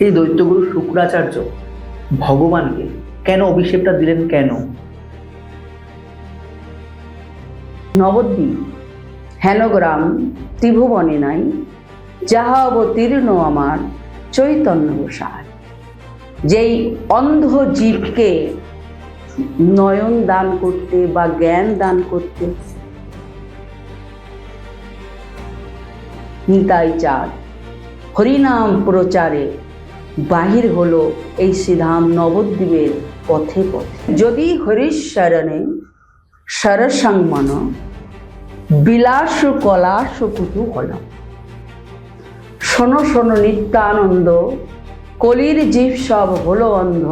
এই দৈত্যগুরু শুক্রাচার্য ভগবানকে কেন অভিষেকটা দিলেন? কেন? নবদ্বীপ হেনগ্রাম ত্রিভুবনে নাই, যাহা অবতীর্ণ আমার চৈতন্য গোসাই। যেই অন্ধ জীবকে নয়ন দান করতে বা জ্ঞান দান করতে নিতাই চাঁদ হরিনাম প্রচারে বাহির হলো এই শ্রীধাম নবদ্বীপের পথে পথে। যদি হরিশরণে সরসংমন বিলাস কলাস কুতূহল। শোনো শোনো নিত্যানন্দ, কলির জীব সব হলো অন্ধ,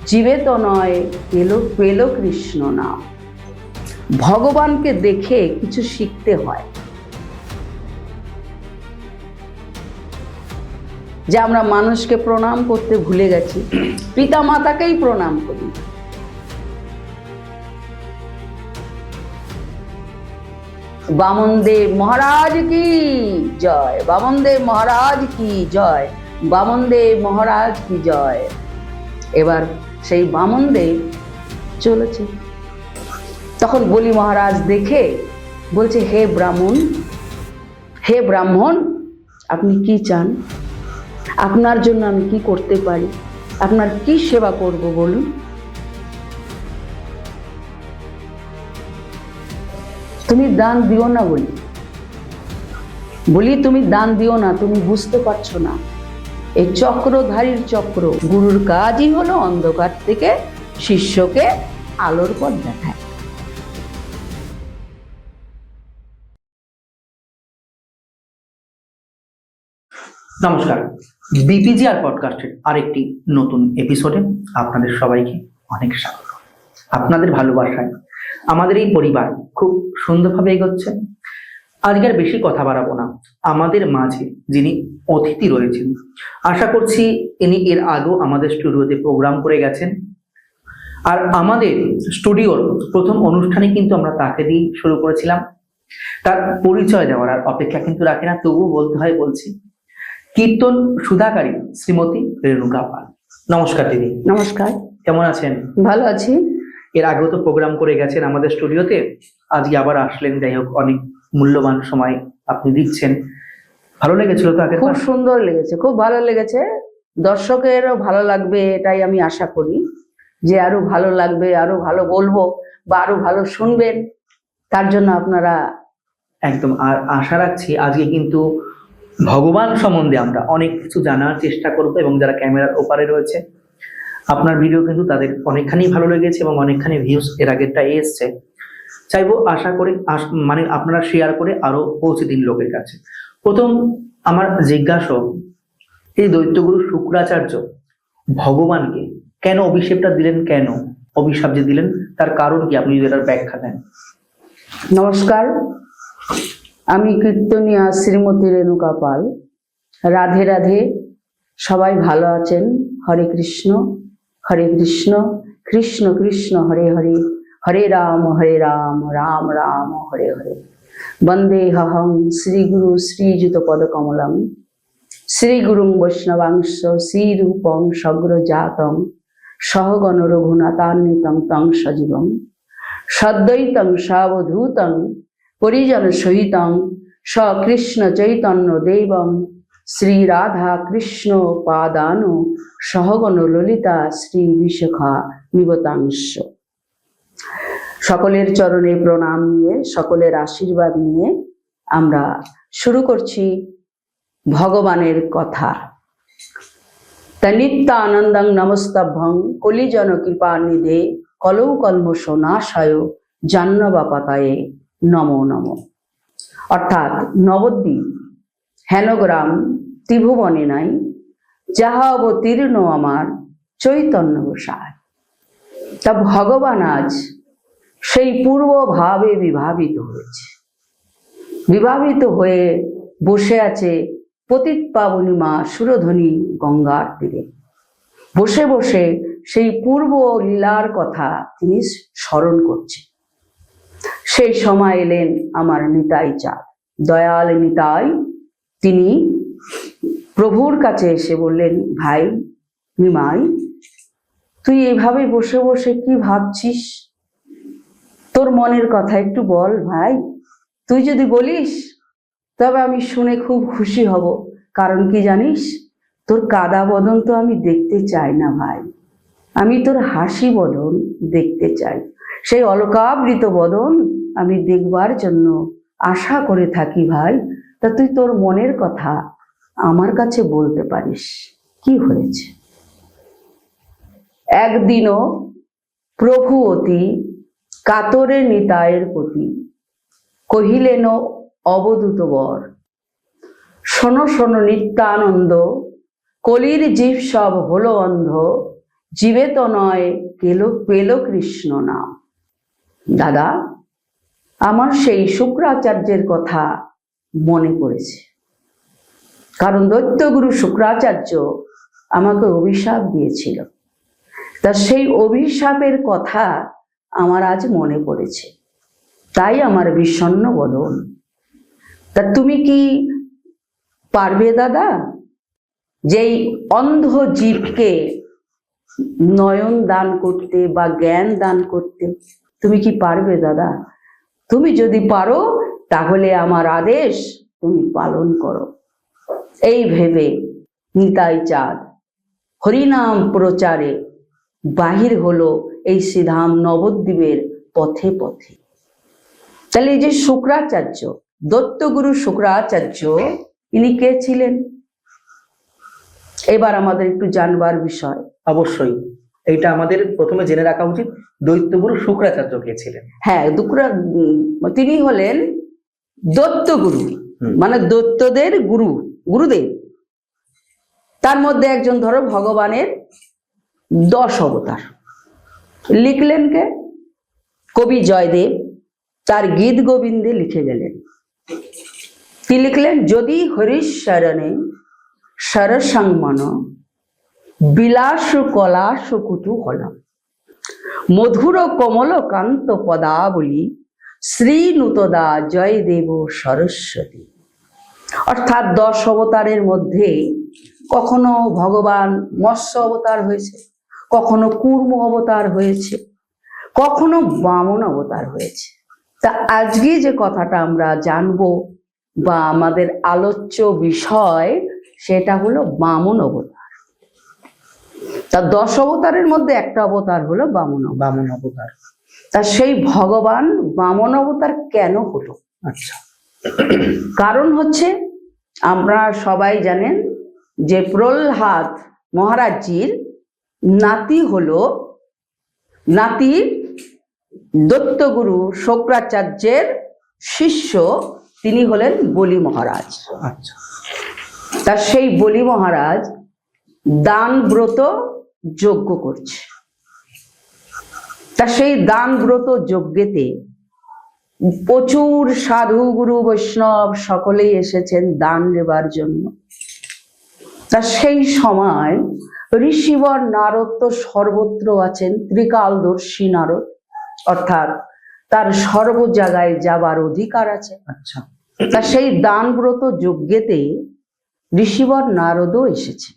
জীবে তো নয় পেল কৃষ্ণ নাম। ভগবানকে দেখে কিছু শিখতে হয়। যে আমরা মানুষকে প্রণাম করতে ভুলে গেছি, পিতা মাতাকেই প্রণাম করি। বামনদেব মহারাজ কি জয়, বামনদেব মহারাজ কি জয়, বামনদেব মহারাজ কি জয়। এবার সেই বামনদেব চলেছে, তখন বলি মহারাজ দেখে বলছে, হে ব্রাহ্মণ, হে ব্রাহ্মণ, আপনি কি চান? আপনার জন্য আমি কি করতে পারি? আপনার কি সেবা করব বলুন? তুমি দান দিও না বলি তুমি দান দিও না, তুমি বুঝতে পারছো না। এই চক্রধারীর চক্র, গুরুর কাজই হলো অন্ধকার থেকে শিষ্যকে আলোর পথ দেখায়। নমস্কার, বিপিজিআর পডকাস্টের আরেকটি নতুন এপিসোডে আপনাদের সবাইকে অনেক স্বাগত। আপনাদের ভালোবাসায় আমাদের এই পরিবার খুব সুন্দরভাবে এগোচ্ছে। আজকে আর বেশি কথা বাড়াবো না। আমাদের মাঝে যিনি অতিথি রয়েছেন, আশা করছি ইনি এর আগেও আমাদের স্টুডিওতে প্রোগ্রাম করে গেছেন। আর আমাদের স্টুডিওর প্রথম অনুষ্ঠানে কিন্তু আমরা তাকে দিয়ে শুরু করেছিলাম। তার পরিচয় দেওয়ার আর অপেক্ষা কিন্তু রাখে না, তবুও বলতে হয়, বলছি। কীর্তন সুধাকারী শ্রীমতী রেণুকা পাল। নমস্কার দিদি। নমস্কার। কেমন আছেন? ভালো আছি। এর আগেও তো প্রোগ্রাম করে গেছেন আমাদের স্টুডিওতে, আজকে আবার আসলেন। যাই হোক, অনেক মূল্যবান সময় আপনি দিচ্ছেন। ভালো লেগেছিল তো? আগে খুব সুন্দর লেগেছে, খুব ভালো লেগেছে। দর্শকেরও ভালো লাগবে এটাই আমি আশা করি, যে আরো ভালো লাগবে, আরো ভালো বলবো বা আরো ভালো শুনবেন। তার জন্য আপনারা একদম। আর আশা রাখছি আজকে কিন্তু ভগবান সম্বন্ধে আমরা অনেক কিছু জানার চেষ্টা করবো, এবং যারা ক্যামেরার ওপারে রয়েছে, আপনার ভিডিও কিন্তু তাদের অনেকখানি ভালো লেগেছে এবং অনেকখানি ভিউজ এর আগেরটা এসছে। চাইবো আশা করি মানে আপনারা শেয়ার করে আরো পৌঁছে দিন লোকের কাছে। প্রথম আমার জিজ্ঞাসা, এই দৈত্যগুরু শুক্রাচার্য ভগবানকে কেন অভিষেকটা দিলেন? কেন অভিশাপ যে দিলেন, তার কারণ কি? আপনি যদি এটার ব্যাখ্যা দেন। নমস্কার, আমি কীর্তনিয়া শ্রীমতী রেণুকা পাল। রাধে রাধে। সবাই ভালো আছেন? হরে কৃষ্ণ কৃষ্ণ কৃষ্ণ হরে হরে, হরে রাম রাম রাম হরে হরে। বন্দেহং শ্রীগুরু শ্রীযুত পদকমলং, শ্রীগুরুং বৈষ্ণবাংশ শ্রীরূপং সগ্রজাতং সহগণ রঘুনাথান্বিতং তং সজীবং সদ্বৈতং সাবধূতং পরিজন সহিতং সকৃষ্ণ চৈতন্য দেবং শ্রী রাধা কৃষ্ণ পাদানু সহগণ ললিতা শ্রী বিশাখা নিবতাংশ। সকলের চরণে প্রণাম নিয়ে, সকলের আশীর্বাদ নিয়ে আমরা শুরু করছি ভগবানের কথা। নিত্যানন্দং নমস্তভ্যং কলিজন কৃপা নিধে কলৌ কল্মষ নাশায় জাহ্নবাপাতায়ে নমো নমো। অর্থাৎ নবদ্বীপ হেনগ্রাম ত্রিভুবনে নাই, যাহা অবতীর্ণ আমার চৈতন্য গোসাই। তা ভগবান আজ সেই পূর্ব ভাবে বিভাবিত হয়ে বসে আছে পতিত পাবনী মা সুরধনী গঙ্গার তীরে। বসে বসে সেই পূর্ব লীলার কথা তিনি স্মরণ করছেন। সেই সময় এলেন আমার নিতাই চাঁদ, দয়াল নিতাই। তিনি প্রভুর কাছে এসে বললেন, ভাই নিমাই, তুই এইভাবে বসে বসে কি ভাবছিস? তোর মনের কথা একটু বল ভাই। তুই যদি বলিস তবে আমি শুনে খুব খুশি হব। কারণ কি জানিস, তোর কাদা বদন তো আমি দেখতে চাই না ভাই, আমি তোর হাসি বদন দেখতে চাই। সেই অলকাবৃত বদন আমি দেখবার জন্য আশা করে থাকি ভাই। তা তুই তোর মনের কথা আমার কাছে বলতে পারিস, কি হয়েছে? একদিনও প্রভু অতি কাতরে নিতায়ের প্রতি কহিলেন, অবধূত বর, শোনো শোনো নিত্যানন্দ, কলির জীব সব হলো অন্ধ, জীবে তো নয় পেল কৃষ্ণ নাম। দাদা, আমার সেই শুক্রাচার্যের কথা মনে পড়েছে। কারণ দৈত্যগুরু শুক্রাচার্য আমাকে অভিশাপ দিয়েছিল। তা সেই অভিশাপের কথা আমার আজ মনে পড়েছে, তাই আমার বিষণ্ণ বদন। তা তুমি কি পারবে দাদা, যেই অন্ধ জীবকে নয়ন দান করতে বা জ্ঞান দান করতে? তুমি কি পারবে দাদা? তুমি যদি পারো তাহলে আমার আদেশ তুমি পালন করো। এই ভেবে নিতাই চাঁদ হরিনাম প্রচারে বাহির হলো এই শ্রীধাম নবদ্বীপের পথে পথে। তাহলে এই যে শুক্রাচার্য, দত্তগুরু শুক্রাচার্য, ইনি কে ছিলেন? এবার আমাদের একটু জানবার বিষয়। অবশ্যই এইটা আমাদের প্রথমে জেনে রাখা উচিত, দৈত্যগুরু শুক্রাচার্য কে ছিলেন। হ্যাঁ, তিনি হলেন দত্তগুরু, মানে দৈত্যদের গুরু, গুরুদেব। তার মধ্যে একজন, ধরো ভগবানের 10 অবতার। লিখলেন কে? কবি জয়দেব তার গীত গোবিন্দে লিখে গেলেন। কি লিখলেন? যদি হরিশরণে সরসংমন বিলাস কলাস কুতূহলম মধুর কমল কান্ত পদাবলী শ্রীনুতদা জয়দেব সরস্বতী। অর্থাৎ 10 অবতারের মধ্যে কখনো ভগবান মৎস্য অবতার হয়েছে, কখনো কূর্ম অবতার হয়েছে, কখনো বামন অবতার হয়েছে। তা আজকে যে কথাটা আমরা জানবো বা আমাদের আলোচ্য বিষয়, সেটা হলো বামন অবতার। তা 10 অবতারের মধ্যে একটা অবতার হলো বামন অবতার। তা সেই ভগবান বামন অবতার কেন হলো? আচ্ছা, কারণ হচ্ছে, আমরা সবাই জানেন যে প্রহ্লাদ মহারাজজির নাতি দত্তগুরু শুক্রাচার্যের শিষ্য, তিনি হলেন বলি মহারাজ। আচ্ছা, তা সেই বলি মহারাজ দান ব্রত যজ্ঞ করছে। তা সেই দান ব্রত যজ্ঞেতে প্রচুর সাধু গুরু বৈষ্ণব সকলেই এসেছেন দান দেবার জন্য। তা সেই সময় ঋষিবর নারদ তো সর্বত্র আছেন, ত্রিকালদর্শী নারদ, অর্থাৎ তার সর্ব জায়গায় যাবার অধিকার আছে। আচ্ছা, তা সেই দান ব্রত যজ্ঞেতে ঋষিবর নারদও এসেছে।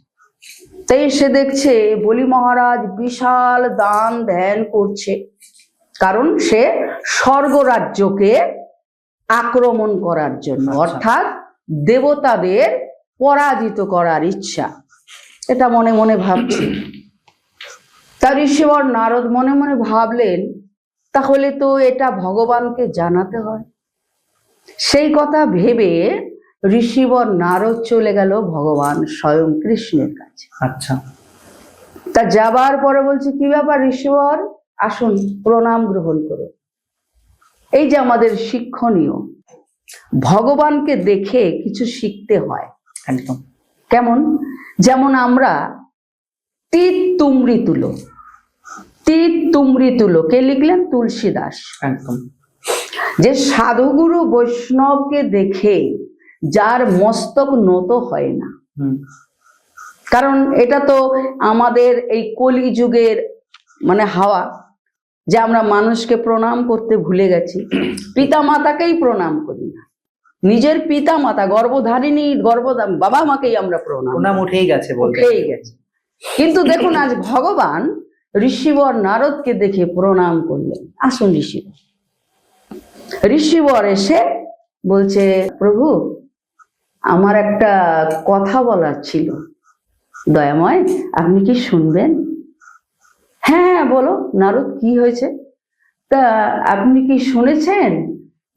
তাই এসে দেখছে বলি মহারাজ বিশাল দান ধ্যান করছে, কারণ সে স্বর্গরাজ্যকে আক্রমণ করার জন্য, অর্থাৎ দেবতাদের পরাজিত করার ইচ্ছা, এটা মনে মনে ভাবছে। তার ঋষিবর নারদ মনে মনে ভাবলেন, তাহলে তো এটা ভগবানকে জানাতে হয়। সেই কথা ভেবে ঋষিবর নারদ চলে গেল ভগবান স্বয়ং কৃষ্ণের কাছে। আচ্ছা, তা যাবার পরে বলছে, কি ব্যাপার ঋষিবর, আসুন প্রণাম গ্রহণ করুন। এই যে আমাদের শিক্ষণীয়, ভগবানকে দেখে কিছু শিখতে হয়। একদম। কেমন? যেমন আমরা তীর তুমরি তুলো কে লিখলেন? তুলসীদাস। একদম। যে সাধুগুরু বৈষ্ণবকে দেখে যার মস্তক নত হয় না, কারণ এটা তো আমাদের এই কলিযুগের মানে হাওয়া, যে আমরা মানুষকে প্রণাম করতে ভুলে গেছি, পিতা মাতাকেই প্রণাম করি না। নিজের পিতা মাতা গর্ভধারিণী বাবা মাকেই আমরা প্রণাম প্রণাম উঠেই গেছে বলতে উঠেই গেছে। কিন্তু দেখুন আজ ভগবান ঋষিবর নারদকে দেখে প্রণাম করলেন। আসুন ঋষিবর। ঋষিবর এসে বলছে, প্রভু আমার একটা কথা বলার ছিল, দয়াময় আপনি কি শুনবেন? হ্যাঁ হ্যাঁ বলো নারদ, কি হয়েছে? তা আপনি কি শুনেছেন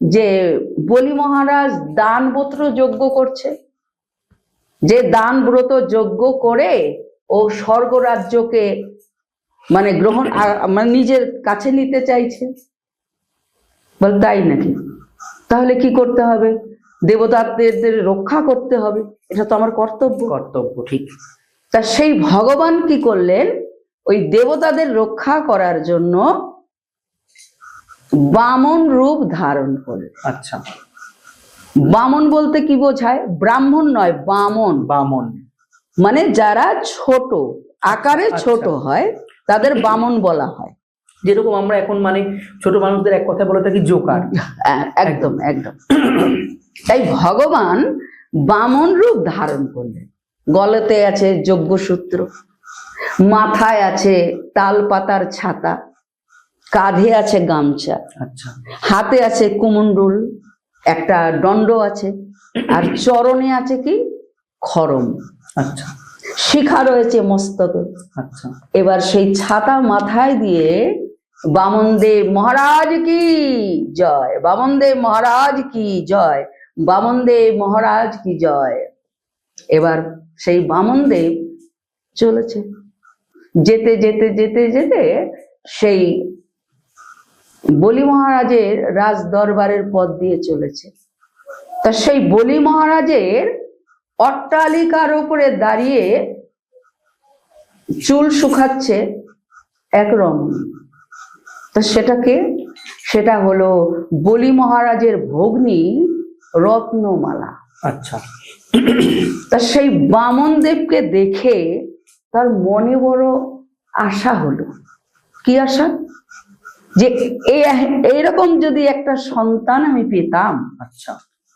যে বলি মহারাজ দানব্রত যজ্ঞ করছে, যে দানব্রত যজ্ঞ করে ও স্বর্গরাজ্যকে মানে গ্রহণ মানে নিজের কাছে নিতে চাইছে? বল তাই নাকি? তাহলে কি করতে হবে? দেবতাদের রক্ষা করতে হবে, এটা তো আমার কর্তব্য। কর্তব্য, ঠিক। তা সেই ভগবান কি করলেন, ওই দেবতাদের রক্ষা করার জন্য বামন রূপ ধারণ করলেন। আচ্ছা, বামন বলতে কি বোঝায়? ব্রাহ্মণ নয়, বামন। বামন মানে যারা ছোট আকারে ছোট হয় তাদের বামন বলা হয়। যেরকম আমরা এখন মানে ছোট মানুষদের এক কথা বলে থাকি জোকার। একদম একদম। তাই ভগবান বামন রূপ ধারণ করলেন। গলাতে আছে যজ্ঞসূত্র, মাথায় আছে তাল পাতার ছাতা, কাঁধে আছে গামছা, আচ্ছা, হাতে আছে কুমণ্ডল, একটা দণ্ড আছে, আর চরণে আছে কি খড়ম, আচ্ছা, শিখা রয়েছে মস্তকে। আচ্ছা। এবার সেই ছাতা মাথায় দিয়ে বামনদেব মহারাজ কি জয়, বামনদেব মহারাজ কি জয়, বামনদেব মহারাজ কি জয়। এবার সেই বামনদেব চলেছে, যেতে যেতে যেতে যেতে সেই বলি মহারাজের রাজ দরবারের পথ দিয়ে চলেছে। তা সেই বলি মহারাজের অট্টালিকার উপরে দাঁড়িয়ে চুল শুকাচ্ছে এক রমণী। তা সেটা হলো বলি মহারাজের ভগ্নী রত্নমালা। আচ্ছা। তা সেই বামন দেবকে দেখে তার মনে বড় আশা হলো। কি আশা? যে এইরকম যদি একটা সন্তান আমি পেতাম, আচ্ছা,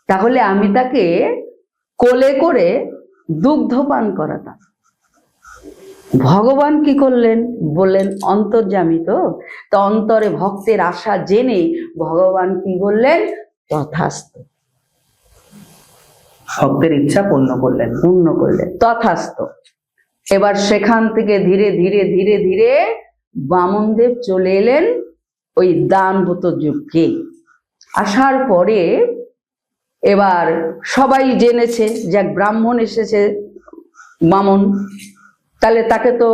তাহলে আমি তাকে কোলে করে দুগ্ধপান করাতাম। ভগবান কি করলেন? বললেন অন্তর্যামী তো অন্তরে ভক্তের আশা জেনে ভগবান কি বললেন? তথাস্তু। ভক্তের ইচ্ছা পূর্ণ করলেন। তথাস্তু। এবার সেখান থেকে ধীরে ধীরে ধীরে ধীরে বামনদেব চলে এলেন ওই দানব্রত যজ্ঞে। আসার পরে এবার সবাই জেনেছে যে এক ব্রাহ্মণ এসেছে বামন, তাহলে তাকে তো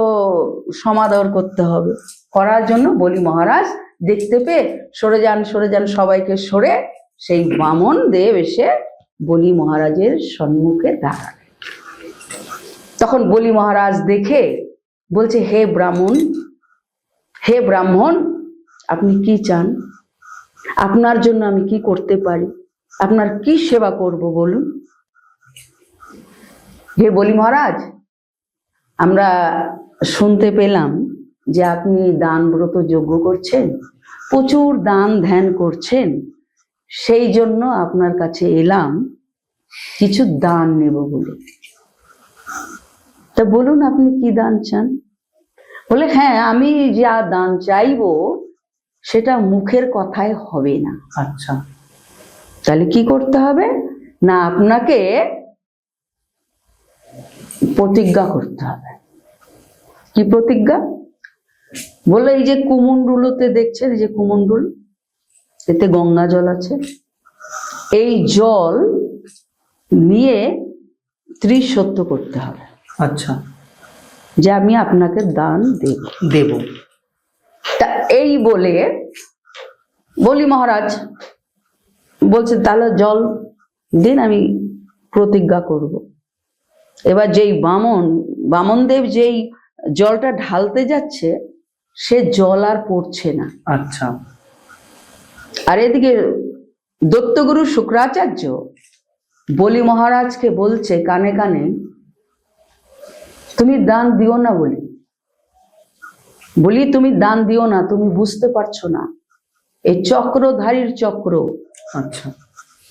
সমাদর করতে হবে। করার জন্য বলি মহারাজ দেখতে পেয়ে সরে যান সরে যান, সবাইকে সরে সেই বামন দেব এসে বলি মহারাজের সম্মুখে দাঁড়ালেন। তখন বলি মহারাজ দেখে বলছে, হে ব্রাহ্মণ আপনি কি চান? আপনার জন্য আমি কি করতে পারি? আপনার কি সেবা করব বলুন। হে বলি মহারাজ, আমরা শুনতে পেলাম যে আপনি দানব্রত যজ্ঞ করছেন, প্রচুর দান ধ্যান করছেন, সেই জন্য আপনার কাছে এলাম কিছু দান নেব বলে। তা বলুন আপনি কি দান চান? বলে, হ্যাঁ আমি যা দান চাইবো সেটা মুখের কথায় হবে না। আচ্ছা, তাহলে কি করতে হবে? না আপনাকে প্রতিজ্ঞা করতে হবে। কি প্রতিজ্ঞা? বলে, এই যে কুমণ্ডুলতে দেখছেন, এই যে কুমণ্ডুল, এতে গঙ্গা জল আছে, এই জল নিয়ে ত্রিসত্য করতে হবে। আচ্ছা, যে আমি আপনাকে দান দেব। তা এই বলে বলি মহারাজ বলছে, তাহলে জল দিন, আমি প্রতিজ্ঞা করব। এবার যেই বামনদেব যেই জলটা ঢালতে যাচ্ছে, সে জল আর পড়ছে না। আচ্ছা। আর এদিকে দত্তগুরু শুক্রাচার্য বলি মহারাজকে বলছে কানে কানে, তুমি দান দিও না বলি তুমি দান দিও না, তুমি বুঝতে পারছো না, এই চক্রধারীর চক্র। আচ্ছা।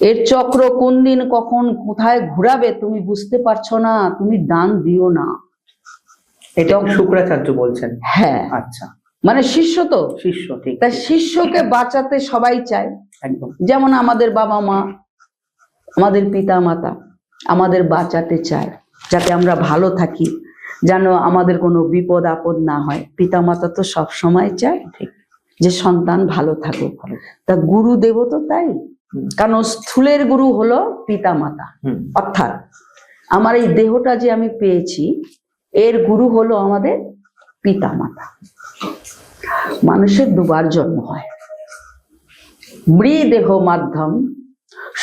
এর চক্র কোন দিন কখন কোথায় ঘুরাবে তুমি বুঝতে পারছো না, তুমি দান দিও না। এটা শুক্রাচার্য বলছেন? হ্যাঁ। আচ্ছা, মানে শিষ্য তো, শিষ্য, ঠিক। তাই শিষ্যকে বাঁচাতে সবাই চায়। একদম। যেমন আমাদের বাবা মা, আমাদের পিতা মাতা আমাদের বাঁচাতে চায়, যাতে আমরা ভালো থাকি, যেন আমাদের কোনো বিপদ আপদ না হয়। পিতা মাতা তো সব সময় চায় যে সন্তান ভালো থাকুক। তা গুরুদেবও তো তাই, কারণ স্থূলের গুরু হলো পিতা মাতা। অর্থাৎ আমার এই দেহটা যে আমি পেয়েছি, এর গুরু হলো আমাদের পিতা মাতা। মানুষের দুবার জন্ম হয়, মৃদেহ মাধ্যম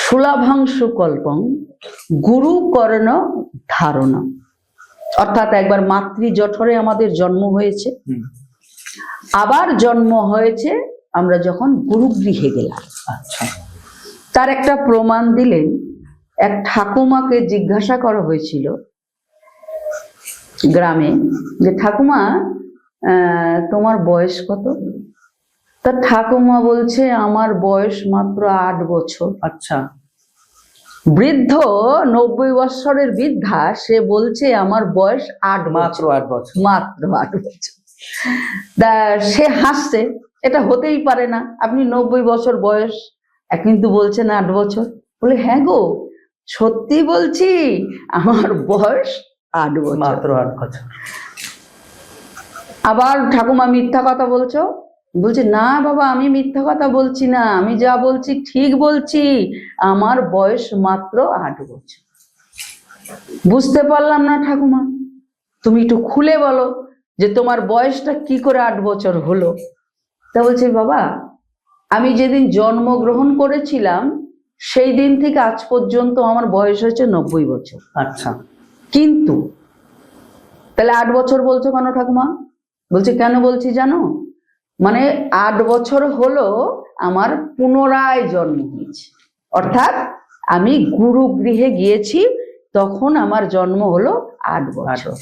সুলভং সুকল্পং গুরু কর্ণ ধারণ। অর্থাৎ একবার মাতৃ জঠরে আমাদের জন্ম হয়েছে, আবার জন্ম হয়েছে আমরা যখন গুরুগৃহে গেলাম। আচ্ছা। তার একটা প্রমাণ দিলেন। এক ঠাকুমাকে জিজ্ঞাসা করা হয়েছিল গ্রামে, যে ঠাকুমা তোমার বয়স কত? তা ঠাকুমা বলছে আমার বয়স মাত্র 8 বছর। আচ্ছা। বৃদ্ধ 90 বছরের বৃদ্ধা, সে বলছে আমার বয়স 8 মাত্র 8 বছর, মাত্র 8 বছর। তা সে হাসছে, এটা হতেই পারে না, আপনি 90 বছর বয়স কিন্তু বলছেন 8 বছর। বলে হ্যাঁ গো, সত্যি বলছি, আমার বয়স 8 বছর, মাত্র 8 বছর। আবার ঠাকুমা মিথ্যা কথা বলছো? বলছে না বাবা, আমি মিথ্যা কথা বলছি না, আমি যা বলছি ঠিক বলছি, আমার বয়স মাত্র 8 বছর। বুঝতে পারলাম না ঠাকুমা, তুমি একটু খুলে বলো যে তোমার বয়সটা কি করে 8 বছর হলো। তা বলছে বাবা, আমি যেদিন জন্মগ্রহণ করেছিলাম সেই দিন থেকে আজ পর্যন্ত আমার বয়স হয়েছে 90 বছর। আচ্ছা। কিন্তু তাহলে 8 বছর বলছো কেন ঠাকুমা? বলছে কেন বলছি জানো, মানে 8 বছর হলো আমার পুনরায় জন্ম হয়েছে, অর্থাৎ আমি গুরুগৃহে গিয়েছি, তখন আমার জন্ম হলো 8 বছর।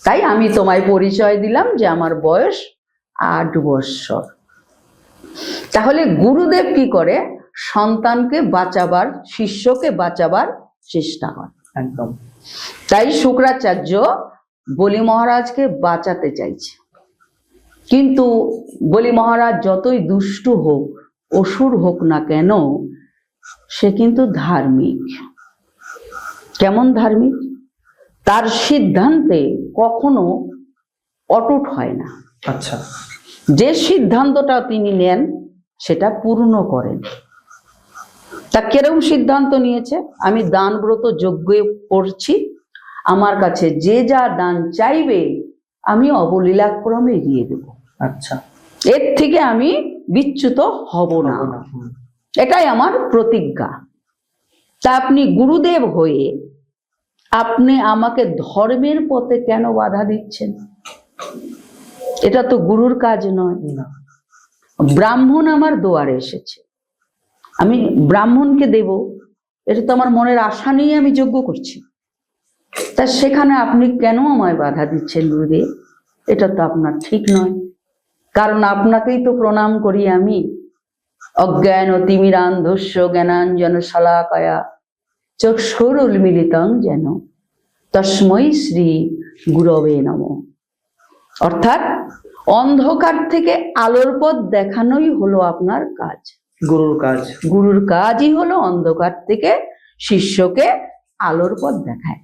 তাই আমি তোমায় পরিচয় দিলাম যে আমার বয়স 8 বছর। তাহলে গুরুদেব কি করে? সন্তানকে বাঁচাবার, শিষ্যকে বাঁচাবার চেষ্টা করে। একদম। তাই শুক্রাচার্য বলি মহারাজকে বাঁচাতে চাইছে, কিন্তু বলি মহারাজ যতই দুষ্টু হোক, অসুর হোক না কেন, সে কিন্তু ধার্মিক। কেমন ধার্মিক? তার সিদ্ধান্তে কখনো অটুট হয় না। আচ্ছা। যে সিদ্ধান্তটা তিনি নেন সেটা পূর্ণ করেন। তা কেরম সিদ্ধান্ত নিয়েছে? আমি দান ব্রত যজ্ঞ করছি, আমার কাছে যে যা দান চাইবে আমি অবলীলাক্রমে দিয়ে দেব। আচ্ছা। এর থেকে আমি বিচ্যুত হব না, এটাই আমার প্রতিজ্ঞা। তা আপনি গুরুদেব হয়ে আপনি আমাকে ধর্মের পথে কেন বাধা দিচ্ছেন? এটা তো গুরুর কাজ নয়। ব্রাহ্মণ আমার দুয়ারে এসেছে, আমি ব্রাহ্মণকে দেব, এটা তো আমার মনের আশা নিয়ে আমি যজ্ঞ করছি। তা সেখানে আপনি কেন আমায় বাধা দিচ্ছেন গুরুদেব? এটা তো আপনার ঠিক নয়, কারণ আপনাকেই তো প্রণাম করি আমি। অজ্ঞান তিমিরান্ধস্য জ্ঞানাঞ্জন শলাকায়া চক্ষুরুন্মিলিতং যেন তস্मै শ্রী গুরবে নমঃ। অর্থাৎ অন্ধকার থেকে আলোর পথ দেখানোই হলো আপনার কাজ, গুরুর কাজ। গুরুর কাজই হলো অন্ধকার থেকে শিষ্যকে আলোর পথ দেখায়।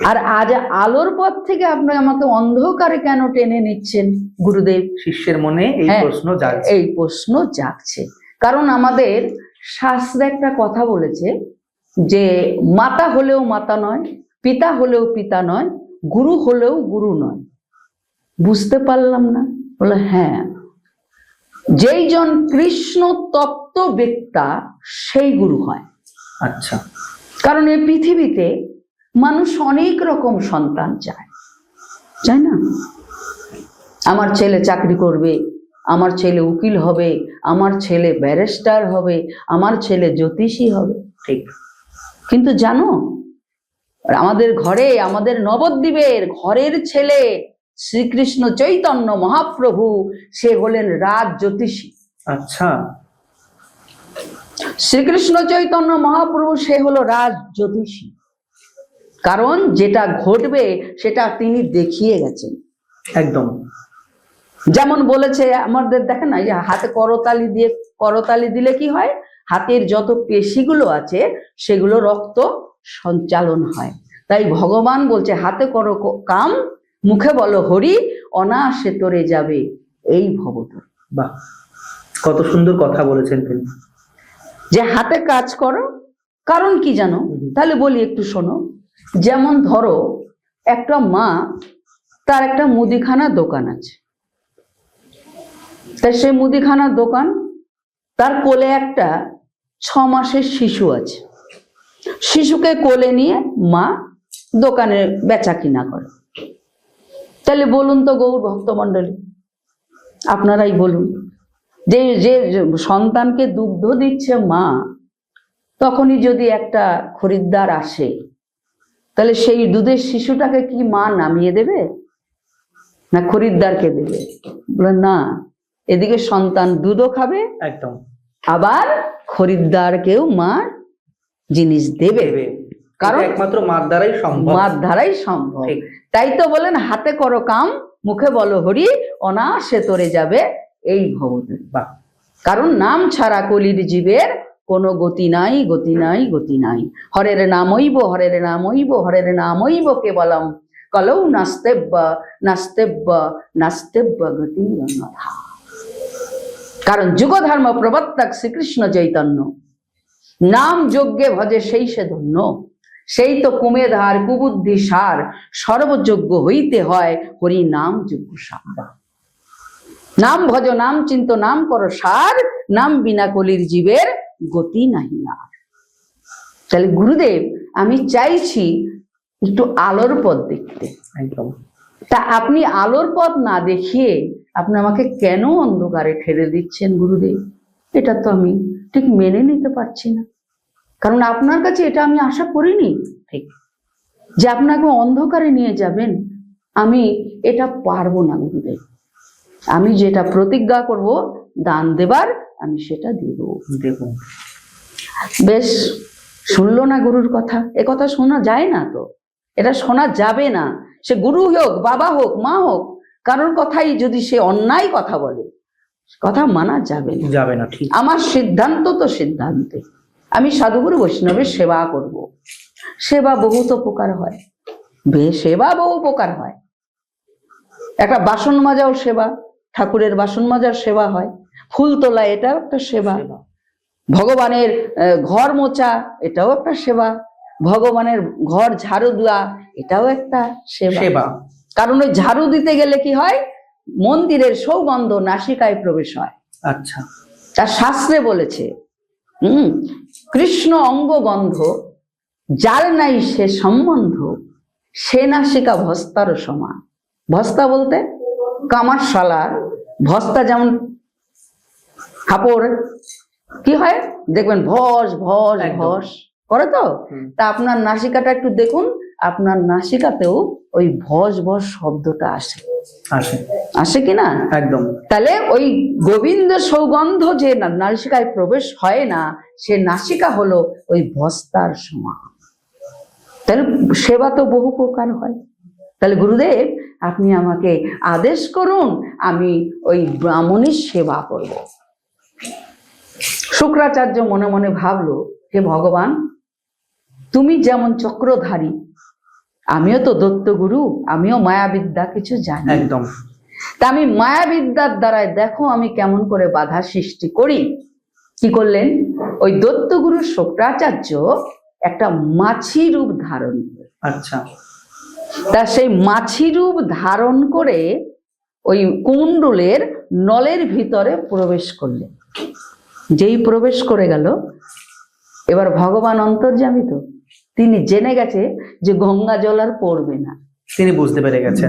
আর আজ আলোর পথ থেকে আপনি আমাকে অন্ধকারে কেন টেনে নিচ্ছেন গুরুদেব? শিষ্যের মনে এই প্রশ্ন জাগছে। এই প্রশ্ন জাগছে, কারণ আমাদের শাস্ত্রে একটা কথা বলেছে যে মাতা হলেও মাতা নয়, পিতা হলেও পিতা নয়, গুরু হলেও গুরু নয়। বুঝতে পারলাম না। বলে হ্যাঁ, যেই জন কৃষ্ণ তত্ত্ব বেত্তা সেই গুরু হয়। আচ্ছা। কারণ এই পৃথিবীতে মানুষ অনেক রকম সন্তান চায়, চায় না? আমার ছেলে চাকরি করবে, আমার ছেলে উকিল হবে, আমার ছেলে ব্যারিস্টার হবে, আমার ছেলে জ্যোতিষী হবে। ঠিক। কিন্তু জানো, আমাদের ঘরে, আমাদের নবদ্বীপের ঘরের ছেলে শ্রীকৃষ্ণ চৈতন্য মহাপ্রভু, সে হলেন রাজ জ্যোতিষী। আচ্ছা। শ্রীকৃষ্ণ চৈতন্য মহাপ্রভু সে হলো রাজ জ্যোতিষী, কারণ যেটা ঘটবে সেটা তিনি দেখিয়ে গেছেন। একদম। যেমন বলেছে আমাদের, দেখেন না, যে হাতে করতালি দিলে কি হয়, হাতের যত পেশিগুলো আছে সেগুলো রক্ত সঞ্চালন হয়। তাই ভগবান বলছে হাতে করো কাম, মুখে বলো হরি, অনায়াসে তরে যাবে এই ভবতর। বাহ, কত সুন্দর কথা বলেছেন তিনি। যে হাতে কাজ করো, কারণ কি জানো? তাহলে বলি একটু শোনো। যেমন ধরো একটা মা, তার একটা মুদিখানা দোকান আছে, তাই সে মুদিখানার দোকান, তার কোলে একটা 6 মাসের শিশু আছে। শিশুকে কোলে নিয়ে মা দোকানে বেচা কিনা করে। তাহলে বলুন তো গৌর ভক্তমণ্ডলী, আপনারাই বলুন, যে যে সন্তানকে দুগ্ধ দিচ্ছে মা, তখনই যদি একটা খরিদ্দার আসে, তাহলে সেই দুধের শিশুটাকে কি মা নামিয়ে দেবে না খরিদ্দারকে দেবে? বলে না, এদিকে সন্তান দুধও খাবে, একদম, আবার খরিদ্দারকেও মা জিনিস দেবে, কারণ একমাত্র মার দ্বারাই সম্ভব। মার দ্বারাই সম্ভব। তাই তো বলেন হাতে করো কাম, মুখে বলো হরি, অনায়াসে তরে যাবে এই ভবতরি। বাহ, কারণ নাম ছাড়া কলির জীবের কোনো গতি নাই, গতি নাই, গতি নাই। হরের নামইব, হরের নামইব, হরের নামইব কেবলম কলৌ নাস্তেব্য নাস্তেব্য নাস্তেব্য গতি অন্যথা। কারণ যুগধর্ম প্রবর্তক শ্রীকৃষ্ণ চৈতন্য, নাম যজ্ঞে ভজে সেই সে ধন্য। সেই তো কুমেধার কুবুদ্ধি সার, সর্বযজ্ঞ হইতে হয় হরি নাম যজ্ঞ সার। নাম ভজ, নাম চিন্ত, নাম করো সার, নাম বিনা কলির জীবের গতি নাহি আর। তাহলে গুরুদেব, আমি চাইছি একটু আলোর পথ দেখতে। একদম। তা আপনি আলোর পথ না দেখিয়ে আপনি আমাকে কেন অন্ধকারে ঠেলে দিচ্ছেন গুরুদেব? এটা তো আমি ঠিক মেনে নিতে পারছি না, কারণ আপনার কাছে এটা আমি আশা করিনি। ঠিক, যে আপনাকে অন্ধকারে নিয়ে যাবেন, আমি এটা পারবো না গুরুদেব। আমি যেটা প্রতিজ্ঞা করব দান দেবার, আমি সেটা দেব। দেখুন, বেশ, শুনলো না গুরুর কথা? এ কথা শোনা যায় না তো, এটা শোনা যাবে না। সে গুরু হোক, বাবা হোক, মা হোক, কারোর কথাই যদি সে অন্যায় কথা বলে, কথা মানা যাবে না, যাবে না। ঠিক, আমার সিদ্ধান্ত তো সিদ্ধান্তে। আমি সাধুগুরু বৈষ্ণবের সেবা করব। সেবা বহুত উপকার হয়, সেবা বহু উপকার হয়। একটা বাসন মাজাও সেবা, ঠাকুরের বাসন মাজার সেবা হয়। ফুল তোলা এটাও একটা সেবা। ভগবানের ঘর মোছা এটাও একটা সেবা। ভগবানের ঘর ঝাড়ু দেওয়া এটাও একটা সেবা। কারণ ওই ঝাড়ু দিতে গেলে কি হয়, মন্দিরের সৌগন্ধ নাসিকায় প্রবেশ হয়। আচ্ছা, তার শাস্ত্রে বলেছে, কৃষ্ণ অঙ্গ গন্ধ যার নাই সে সম্বন্ধ, সে নাসিকা ভস্তার সমান। ভস্তা বলতে কামারশালার ভস্তা, যেমন কাপড় কি হয় দেখবেন, ভস ভস ভস করে তো। তা আপনার নাসিকাটা একটু দেখুন, আপনার নাসিকাতেও ওই ভস ভস শব্দটা আসে, আসে কিনা? একদম। তাহলে ওই গোবিন্দ সৌগন্ধ যে নাসিকায় প্রবেশ হয় না, সে নাসিকা হলো ওই ভস্তার সমান। তাহলে সেবা তো বহু প্রকার হয়। তাহলে গুরুদেব, আপনি আমাকে আদেশ করুন, আমি ওই ব্রাহ্মণীর সেবা করব। শুক্রাচার্য মনে মনে ভাবলো, হে ভগবান, তুমি যেমন চক্রধারী, আমিও তো দত্তগুরু, আমিও মায়াবিদ্যা কিছু জানি। একদম। তা আমি মায়াবিদ্যার দ্বারায় দেখো আমি কেমন করে বাধা সৃষ্টি করি। কি করলেন? ওই দত্তগুরু শুক্রাচার্য একটা মাছি রূপ ধারণ করে। আচ্ছা। তা সেই মাছি রূপ ধারণ করে ওই কুণ্ডলের নলের ভিতরে প্রবেশ করলেন। যেই প্রবেশ করে গেল, এবার ভগবান অন্তর্যামী তো, তিনি জেনে গেছে যে গঙ্গা জল আর পড়বে না, তিনি বুঝতে পেরে গেছেন।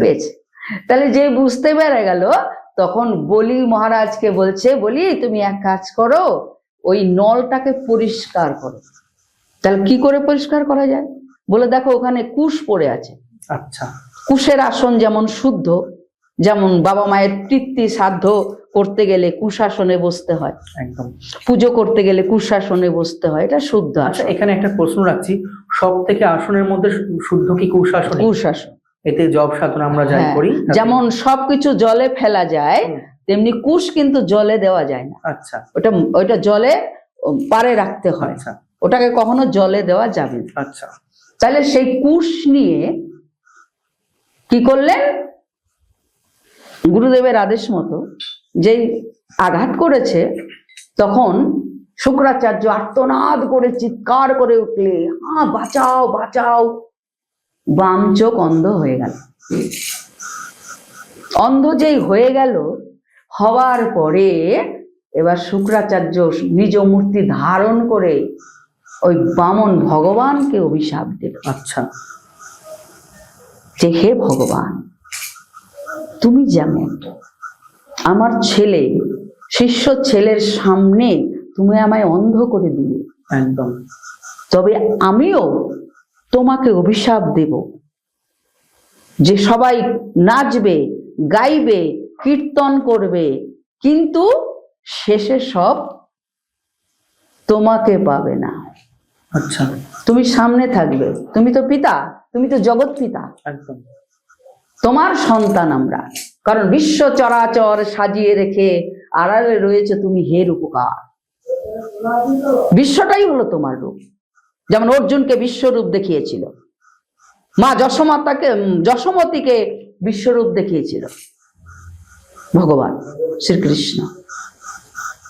তাহলে যে বুঝতে পেরে গেল, তখন বলি মহারাজকে বলছে, বলি তুমি এক কাজ করো, ওই নলটাকে পরিষ্কার করো। তাহলে কি করে পরিষ্কার করা যায়? বলে দেখো ওখানে কুশ পড়ে আছে। আচ্ছা। কুশের আসন যেমন শুদ্ধ, যেমন বাবা মায়ের তৃপ্তি সাধ্য করতে গেলে কুশাসনে বসতে হয়, একদম। পুজো করতে গেলে কুশাসনে বসতে হয়, এটা শুদ্ধ আচ্ছা, আসন। এখানে একটা প্রশ্ন রাখছি, সব থেকে আসনের মধ্যে শুদ্ধ কি কুশাসন? কুশাসন, এতে জপ সাধনা আমরা যাই হ্যাঁ, করি, যেমন সবকিছু জলে ফেলা যায় তেমনি কুশ কিন্তু জলে দেওয়া যায় না। আচ্ছা ওইটা জলে পারে রাখতে হয়, আচ্ছা ওটাকে কখনো জলে দেওয়া যাবে না। আচ্ছা। তাহলে সেই কুশ নিয়ে কি করলেন, গুরুদেবের আদেশ মতো যেই আঘাত করেছে, তখন শুক্রাচার্য আর্তনাদ করে চিৎকার করে উঠলে, হ্যাঁ বাঁচাও বাঁচাও, বাম চোখ অন্ধ হয়ে গেল। অন্ধ যেই হয়ে গেল, হওয়ার পরে এবার শুক্রাচার্য নিজ মূর্তি ধারণ করে ওই বামন ভগবানকে অভিশাপ দিল। আচ্ছা, যে হে ভগবান, তুমি যেমন আমার ছেলে, শিষ্য ছেলের সামনে তুমি আমায় অন্ধ করে দিলে, একদম, তবে আমিও তোমাকে অভিশাপ দেব যে সবাই নাচবে, গাইবে, কীর্তন করবে, কিন্তু শেষে সব তোমাকে পাবে না। আচ্ছা, তুমি সামনে থাকবে, তুমি তো পিতা, তুমি তো জগৎ পিতা, একদম, তোমার সন্তান আমরা, কারণ বিশ্ব চরাচর সাজিয়ে রেখে আড়ালে রয়েছে তুমি হে রূপকার। বিশ্বটাই হলো তোমার রূপ। যেমন অর্জুনকে বিশ্বরূপ দেখিয়েছিল, মা যশোমতীকে বিশ্বরূপ দেখিয়েছিল ভগবান শ্রীকৃষ্ণ।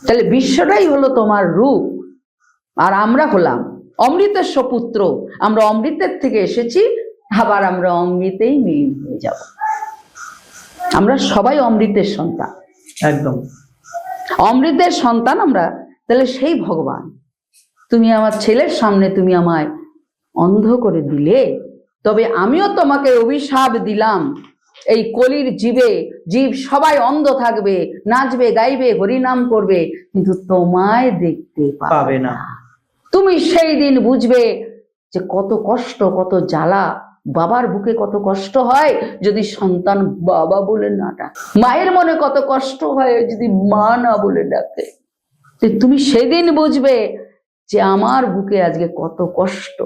তাহলে বিশ্বটাই হলো তোমার রূপ, আর আমরা হলাম অমৃতের সুপুত্র। আমরা অমৃতের থেকে এসেছি, আবার আমরা অমৃতেই মিলিন হয়ে যাব। আমরা সবাই অমৃতের সন্তান, একদম, অমৃতের সন্তান আমরা। তাহলে সেই ভগবান, তুমি আমার ছেলের সামনে তুমি আমায় অন্ধ করে দিলে, তবে আমিও তোমাকে অভিশাপ দিলাম, এই কলির জীব সবাই অন্ধ থাকবে, নাচবে, গাইবে, হরিনাম করবে, কিন্তু তোমায় দেখতে পাবে না। তুমি সেই দিন বুঝবে যে কত কষ্ট, কত জ্বালা। বাবার বুকে কত কষ্ট হয় যদি সন্তান বাবা বলে না ডাকে, মায়ের মনে কত কষ্ট হয় যদি মা না বলে ডাকে। তুমি সেদিন বুঝবে যে আমার বুকে আজকে কত কষ্ট।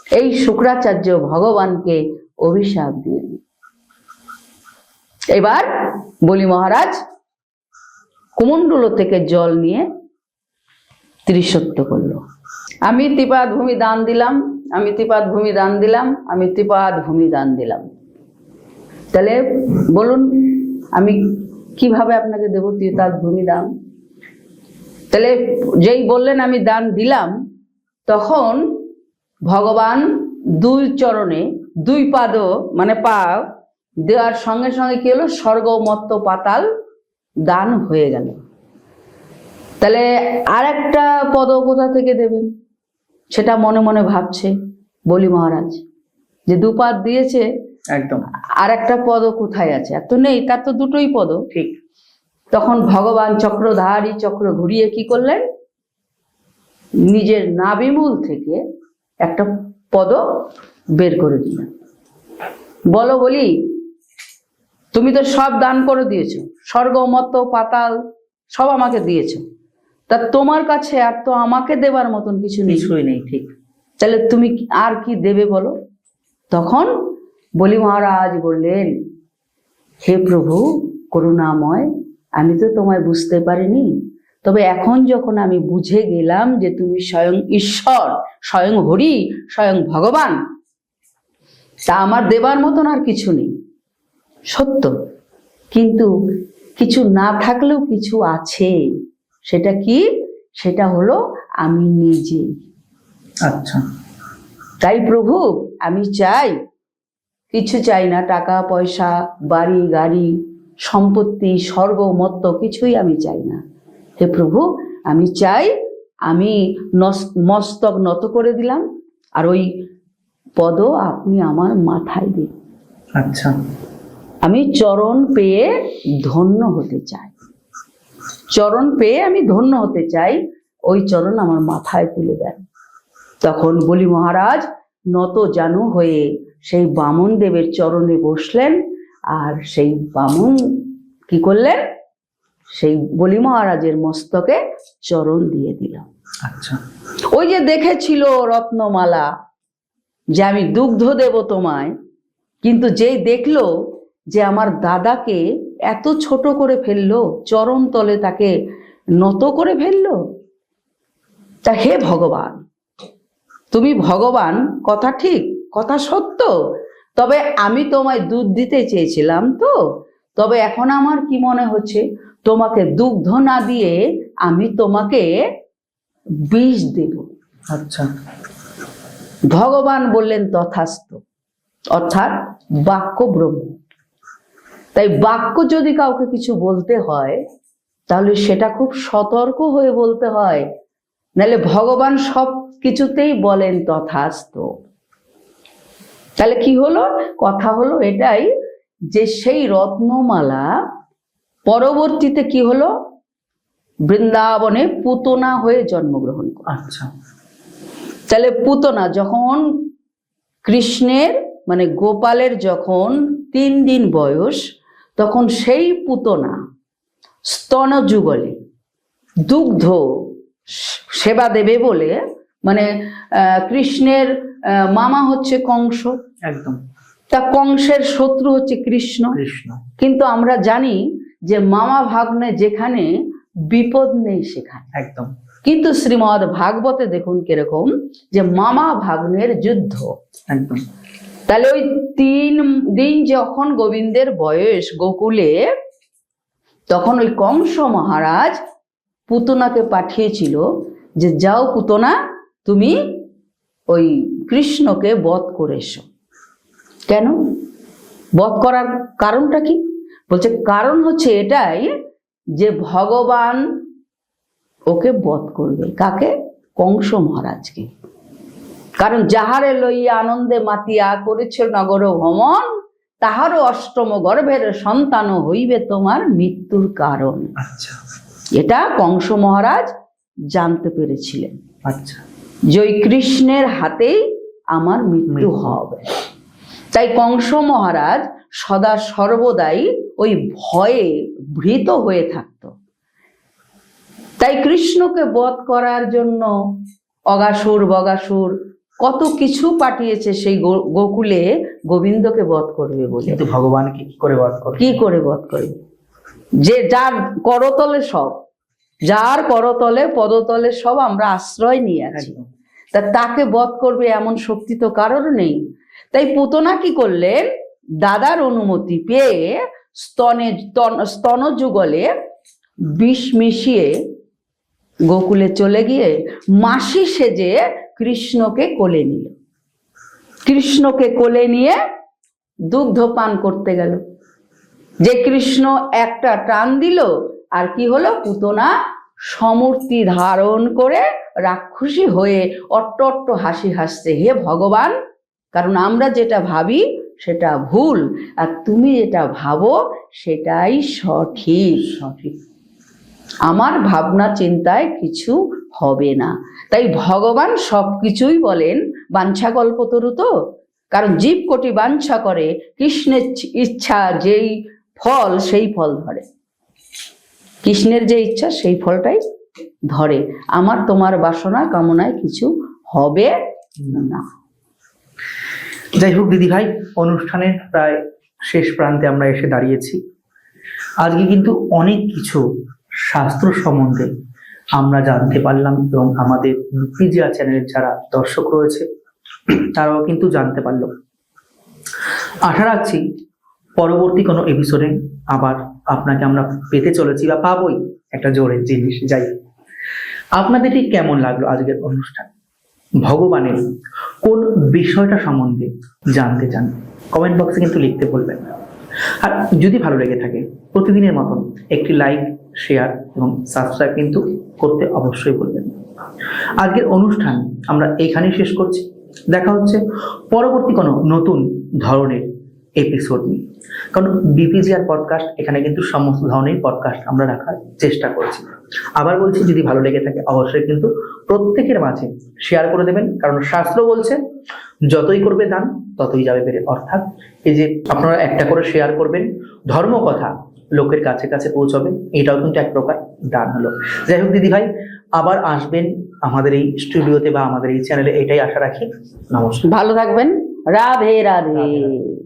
এই শুক্রাচার্য ভগবানকে অভিশাপ দিয়ে দিল। এবার বলি মহারাজ কুমণ্ডল থেকে জল নিয়ে ত্রিসত্য করলো, আমি ত্রিপাদ ভূমি দান দিলাম, আমি ত্রিপাদ ভূমি দান দিলাম, আমি ত্রিপাদ ভূমি দান দিলাম। তাহলে বলুন আমি কিভাবে আপনাকে দেব ত্রিপাদ ভূমি দান? তাহলে যেই বললেন আমি দান দিলাম, তখন ভগবান দুই চরণে দুই পাদ মানে পা দেওয়ার সঙ্গে সঙ্গে কি হলো, স্বর্গ মর্ত্য পাতাল দান হয়ে গেল। তাহলে আর একটা পদ কোথা থেকে দেবেন সেটা মনে মনে ভাবছে বলি মহারাজ, যে দুপাদ দিয়েছে, একদম, আর একটা পদ কোথায় আছে? এত নেই, তার তো দুটোই পদ। ঠিক। তখন ভগবান চক্রধারী চক্র ঘুরিয়ে কি করলেন, নিজের নাভিমূল থেকে একটা পদ বের করে দিলেন। বলো বলি, তুমি তো সব দান করে দিয়েছো, স্বর্গ মর্ত্য পাতাল সব আমাকে দিয়েছো, তা তোমার কাছে আর তো আমাকে দেবার মতন কিছু কিছুই নেই। ঠিক। তাহলে তুমি আর কি দেবে বলো? তখন বলি মহারাজ বললেন, হে প্রভু করুণাময়, আমি তো তোমায় বুঝতে পারিনি, তবে এখন যখন আমি বুঝে গেলাম যে তুমি স্বয়ং ঈশ্বর, স্বয়ং হরি, স্বয়ং ভগবান, তা আমার দেবার মতন আর কিছু নেই। সত্য, কিন্তু কিছু না থাকলেও কিছু আছে। সেটা কি? সেটা হলো আমি নিজে। আচ্ছা, তাই প্রভু আমি চাই, কিছু চাই না, টাকা পয়সা, বাড়ি গাড়ি, সম্পত্তি, স্বর্গ মর্ত্য কিছুই আমি চাই না। হে প্রভু আমি চাই, আমি মস্তক নত করে দিলাম, আর ওই পদ আপনি আমার মাথায় দিন। আচ্ছা, আমি চরণ পেয়ে ধন্য হতে চাই, চরণ পেয়ে আমি ধন্য হতে চাই, ওই চরণ আমার মাথায় তুলে দেন। তখন বলি মহারাজ নত জানু হয়ে সেই বামন দেবের চরণে বসলেন, আর সেই বামন কি করলেন, সেই বলি মহারাজের মস্তকে চরণ দিয়ে দিল। আচ্ছা, ওই যে দেখেছিল রত্নমালা যে আমি দুগ্ধ দেব তোমায়, কিন্তু যেই দেখলো যে আমার দাদাকে এত ছোট করে ফেললো, চরণ তলে তাকে নত করে ফেললো, তা হে ভগবান, তুমি ভগবান, কথা ঠিক, কথা সত্য, তবে আমি তোমায় দুধ দিতে চেয়েছিলাম তো, তবে এখন আমার কি মনে হচ্ছে তোমাকে দুগ্ধ না দিয়ে আমি তোমাকে বিষ দেব। আচ্ছা, ভগবান বললেন তথাস্তু, অর্থাৎ বাক্য ব্রহ্ম। তাই বাক্য যদি কাউকে কিছু বলতে হয় তাহলে সেটা খুব সতর্ক হয়ে বলতে হয়, নাহলে ভগবান সব কিছুতেই বলেন তথাস্তু। তাহলে কি হলো, কথা হলো এটাই যে সেই রত্নমালা পরবর্তীতে কি হলো, বৃন্দাবনে পুতনা হয়ে জন্মগ্রহণ করে। আচ্ছা, তাহলে পুতনা যখন কৃষ্ণের মানে গোপালের যখন 3 দিন বয়স, তখন সেই পুতনা স্তন যুগলে দুগ্ধ সেবা দেবে বলে, মানে কৃষ্ণের মামা হচ্ছে কংস, একদম, তা কংসের শত্রু হচ্ছে কৃষ্ণ। কৃষ্ণ, কিন্তু আমরা জানি যে মামা ভাগ্নে যেখানে বিপদ নেই সেখানে। একদম, কিন্তু শ্রীমদ্ ভাগবতে দেখুন কিরকম, যে মামা ভাগ্নের যুদ্ধ। একদম, তাহলে ওই 3 দিন যখন গোবিন্দের বয়স গোকুলে, তখন ওই কংস মহারাজ পুতনাকে পাঠিয়েছিল যে যাও পুতনা, তুমি ওই কৃষ্ণকে বধ করে এসো। কেন বধ করার কারণটা কি? বলছে কারণ হচ্ছে এটাই যে ভগবান ওকে বধ করবে। কাকে? কংস মহারাজকে। কারণ যাহারে লইয়া আনন্দে মাতিয়া করেছে নগর ভ্রমণ, তাহারও অষ্টম গর্ভের সন্তান হইবে তোমার মৃত্যুর কারণ। আচ্ছা, এটা কংস মহারাজ জানতে পেরেছিলেন আচ্ছা, যে ওই কৃষ্ণের হাতেই আমার মৃত্যু হবে। তাই কংস মহারাজ সদা সর্বদাই ওই ভয়ে ভীত হয়ে থাকতো। তাই কৃষ্ণকে বধ করার জন্য অগাসুর বগাসুর কত কিছু পাঠিয়েছে সেই গোকুলে গোবিন্দকে বধ করবে বলে। কিন্তু ভগবানকে কি করে বধ করবে? কি করে বধ করবে? যে যার করতলে সব, যার করতলে পদতলে সব আমরা আশ্রয় নিয়ে আছি, তা তাকে বধ করবে এমন শক্তি তো কারোর নেই। তাই পুতনা কি করলেন, দাদার অনুমতি পেয়ে স্তন যুগলে বিষ মিশিয়ে গোকুলে চলে গিয়ে মাসি সেজে কৃষ্ণকে কোলে নিল। কৃষ্ণকে কোলে নিয়ে দুগ্ধ পান করতে গেল। যে কৃষ্ণ একটা টান দিল, আর কি হলো, পুতনা সমূর্তি ধারণ করে রাক্ষসী হয়ে অট্ট অট্ট হাসি হাসছে, হে ভগবান, কারণ আমরা যেটা ভাবি সেটা ভুল, আর তুমি যেটা ভাবো সেটাই সঠিক। সঠিক, আমার ভাবনা চিন্তায় কিছু হবে না। তাই ভগবান সবকিছুই বলেন বাঞ্ছা কল্পতরু তো, কারণ জীব কোটি বাঞ্ছা করে, কৃষ্ণের ইচ্ছা যেই ফল সেই ফল ধরে। কৃষ্ণের যে ইচ্ছা সেই ফলটাই ধরে। আমার তোমার বাসনা কামনায় কিছু হবে না। যাই হোক দিদি ভাই, অনুষ্ঠানের প্রায় শেষ প্রান্তে আমরা এসে দাঁড়িয়েছি। আজকে কিন্তু অনেক কিছু শাস্ত্র সম্বন্ধে আমরা জানতে পারলাম, এবং আমাদের বিপিজিআর চ্যানেলের যারা দর্শক রয়েছে তারাও কিন্তু জানতে পারলো। আশা রাখছি পরবর্তী কোনো এপিসোডে আবার আপনাকে আমরা পেতে চলেছি, বা পাবোই একটা জোরের জিনিস। যাই হোক, আপনাদের ঠিক কেমন লাগলো আজকের অনুষ্ঠান? ভগবানের কোন বিষয়টা সম্বন্ধে জানতে চান কমেন্ট বক্সে কিন্তু লিখতে বলবেন না। আর যদি ভালো লেগে থাকে প্রতিদিনের মতন একটি লাইক, শেয়ার এবং সাবস্ক্রাইব কিন্তু করতে অবশ্যই বলবেন। আজকের অনুষ্ঠান আমরা এইখানেই শেষ করছি। দেখা হচ্ছে পরবর্তী কোনো নতুন ধরনের এপিসোড নিয়ে। কারণ বিপিজিআর পডকাস্ট, এখানে কিন্তু সমস্ত ধরনের পডকাস্ট আমরা রাখার চেষ্টা করছি। আবার বলছি, যদি ভালো লেগে থাকে অবশ্যই কিন্তু প্রত্যেকের মাঝে শেয়ার করে দেবেন, কারণ শাস্ত্র বলছে যতই করবে দান ততই যাবে বেড়ে। অর্থাৎ এই যে আপনারা একটা করে শেয়ার করবেন, ধর্ম কথা লোকের কাছে কাছে পৌঁছবে, এটাও কিন্তু এক প্রকার দান হলো। যাই হোক দিদি ভাই, আবার আসবেন আমাদের এই স্টুডিওতে বা আমাদের এই চ্যানেলে, এটাই আশা রাখি। নমস্কার। ভালো থাকবেন। রাধে রাধে। রাধে রাধে।